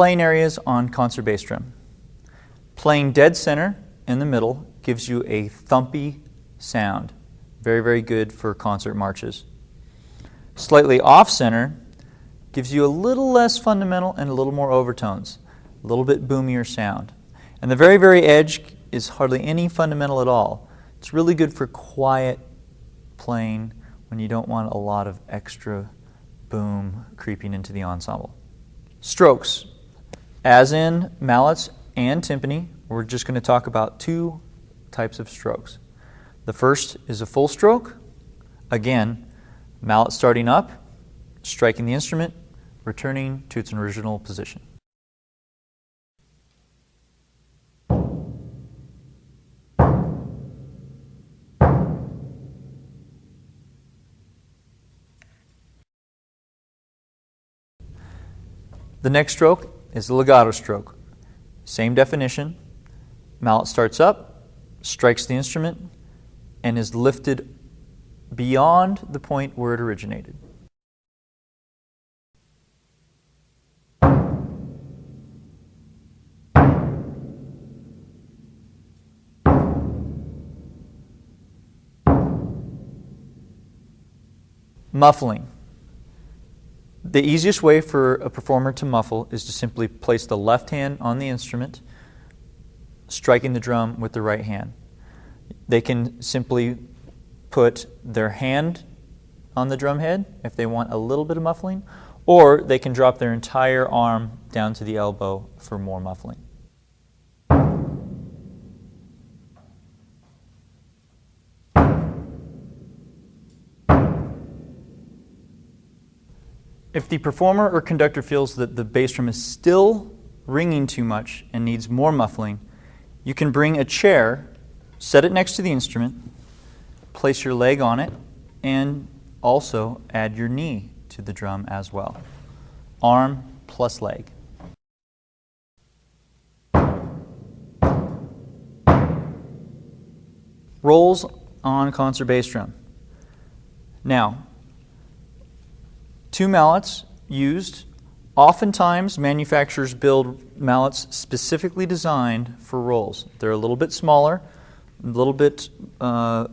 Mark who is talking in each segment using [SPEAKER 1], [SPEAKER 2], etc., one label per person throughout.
[SPEAKER 1] Playing areas on concert bass drum. Playing dead center in the middle gives you a thumpy sound. Very, very good for concert marches. Slightly off center gives you a little less fundamental and a little more overtones. A little bit boomier sound. And the very, very edge is hardly any fundamental at all. It's really good for quiet playing when you don't want a lot of extra boom creeping into the ensemble. Strokes. As in mallets and timpani, we're just going to talk about two types of strokes. The first is a full stroke. Again, mallet starting up, striking the instrument, returning to its original position. The next stroke is the legato stroke. Same definition. Mallet starts up, strikes the instrument, and is lifted beyond the point where it originated. Muffling. The easiest way for a performer to muffle is to simply place the left hand on the instrument, striking the drum with the right hand. They can simply put their hand on the drum head if they want a little bit of muffling, or they can drop their entire arm down to the elbow for more muffling. If the performer or conductor feels that the bass drum is still ringing too much and needs more muffling, you can bring a chair, set it next to the instrument, place your leg on it, and also add your knee to the drum as well. Arm plus leg. Rolls on concert bass drum. Now, two mallets used. Oftentimes, manufacturers build mallets specifically designed for rolls. They're a little bit smaller, a little bit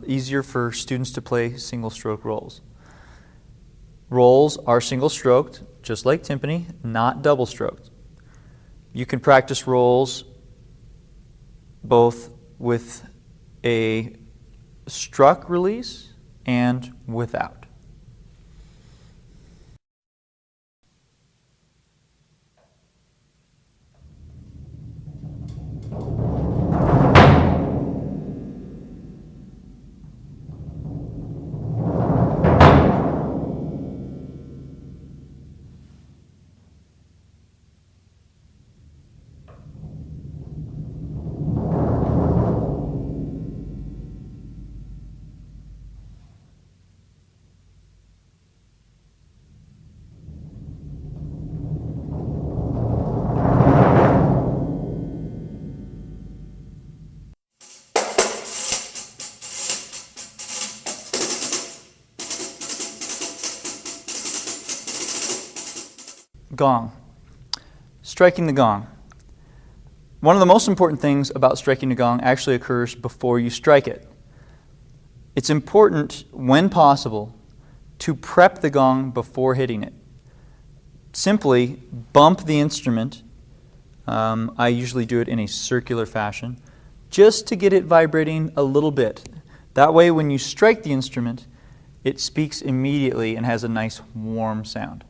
[SPEAKER 1] easier for students to play single-stroke rolls. Rolls are single-stroked, just like timpani, not double-stroked. You can practice rolls both with a struck release and without. Gong. Striking the gong. One of the most important things about striking the gong actually occurs before you strike it. It's important, when possible, to prep the gong before hitting it. Simply bump the instrument. I usually do it in a circular fashion, just to get it vibrating a little bit. That way, when you strike the instrument, it speaks immediately and has a nice warm sound.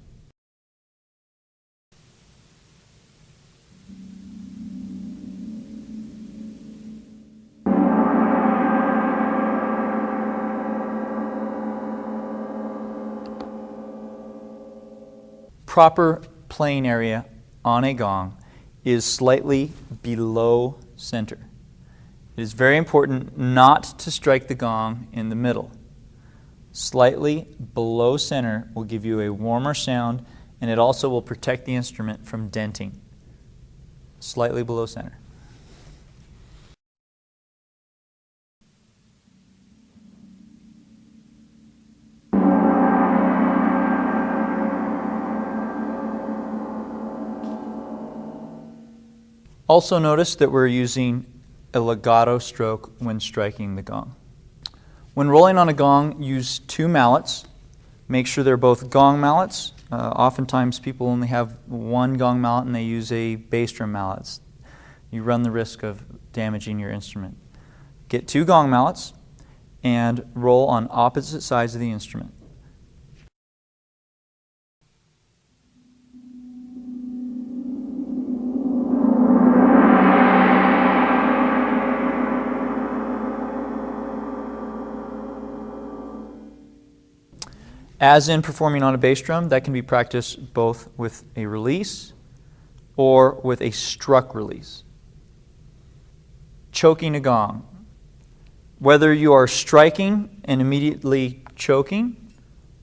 [SPEAKER 1] Proper playing area on a gong is slightly below center. It is very important not to strike the gong in the middle. Slightly below center will give you a warmer sound, and it also will protect the instrument from denting. Slightly below center. Also notice that we're using a legato stroke when striking the gong. When rolling on a gong, use 2 mallets. Make sure they're both gong mallets. Oftentimes people only have 1 gong mallet and they use a bass drum mallet. You run the risk of damaging your instrument. Get 2 gong mallets and roll on opposite sides of the instrument. As in performing on a bass drum, that can be practiced both with a release or with a struck release. Choking a gong. Whether you are striking and immediately choking,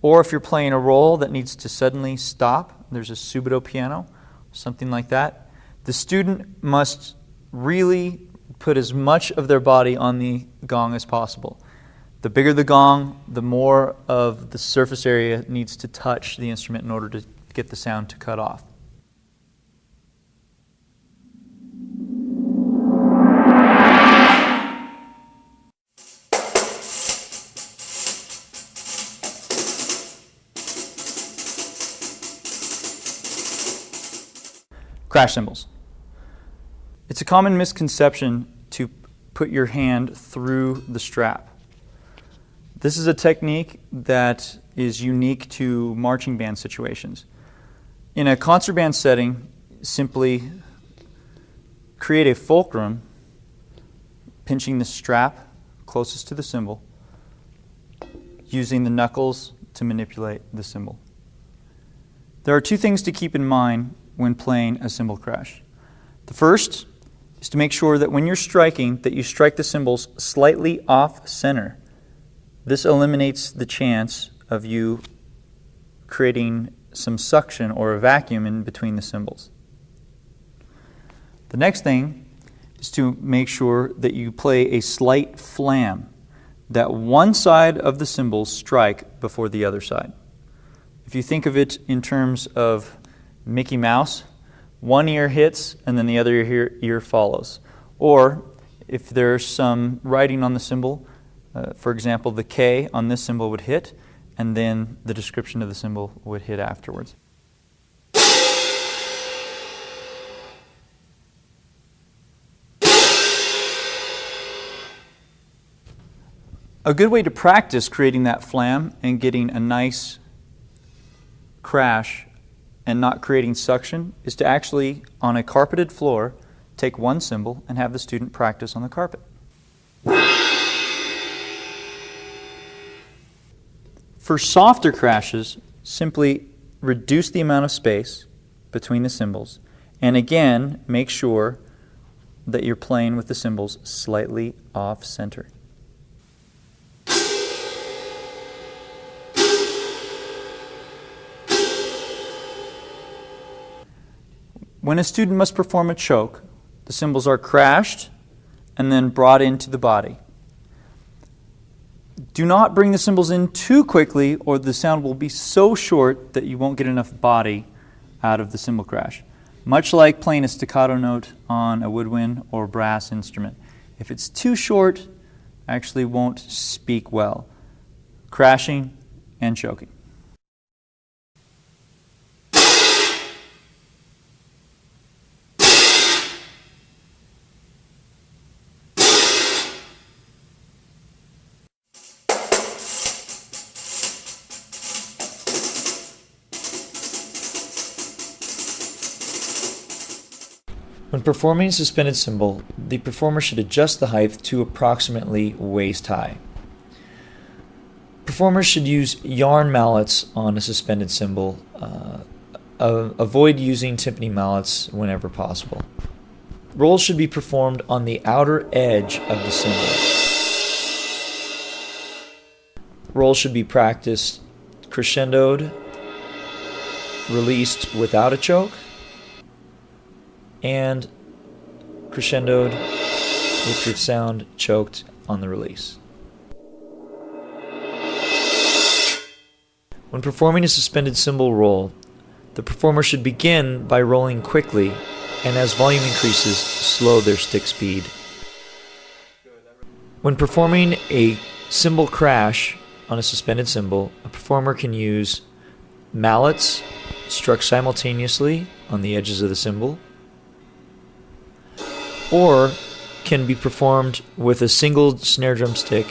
[SPEAKER 1] or if you're playing a roll that needs to suddenly stop, there's a subito piano, something like that, the student must really put as much of their body on the gong as possible. The bigger the gong, the more of the surface area needs to touch the instrument in order to get the sound to cut off. Crash cymbals. It's a common misconception to put your hand through the strap. This is a technique that is unique to marching band situations. In a concert band setting, simply create a fulcrum, pinching the strap closest to the cymbal, using the knuckles to manipulate the cymbal. There are 2 things to keep in mind when playing a cymbal crash. The first is to make sure that when you're striking, that you strike the cymbals slightly off center. This eliminates the chance of you creating some suction or a vacuum in between the cymbals. The next thing is to make sure that you play a slight flam, that one side of the cymbals strike before the other side. If you think of it in terms of Mickey Mouse, one ear hits and then the other ear follows. Or if there's some writing on the cymbal, for example, the K on this cymbal would hit, and then the description of the cymbal would hit afterwards. A good way to practice creating that flam and getting a nice crash and not creating suction is to actually, on a carpeted floor, take one cymbal and have the student practice on the carpet. For softer crashes, simply reduce the amount of space between the cymbals, and again, make sure that you're playing with the cymbals slightly off center. When a student must perform a choke, the cymbals are crashed and then brought into the body. Do not bring the cymbals in too quickly or the sound will be so short that you won't get enough body out of the cymbal crash. Much like playing a staccato note on a woodwind or brass instrument. If it's too short, actually won't speak well. Crashing and choking. When performing a suspended cymbal, the performer should adjust the height to approximately waist high. Performers should use yarn mallets on a suspended cymbal. Avoid using timpani mallets whenever possible. Rolls should be performed on the outer edge of the cymbal. Rolls should be practiced crescendoed, released without a choke, and crescendoed with your sound choked on the release. When performing a suspended cymbal roll, the performer should begin by rolling quickly and as volume increases, slow their stick speed. When performing a cymbal crash on a suspended cymbal, a performer can use mallets struck simultaneously on the edges of the cymbal, or can be performed with a single snare drum stick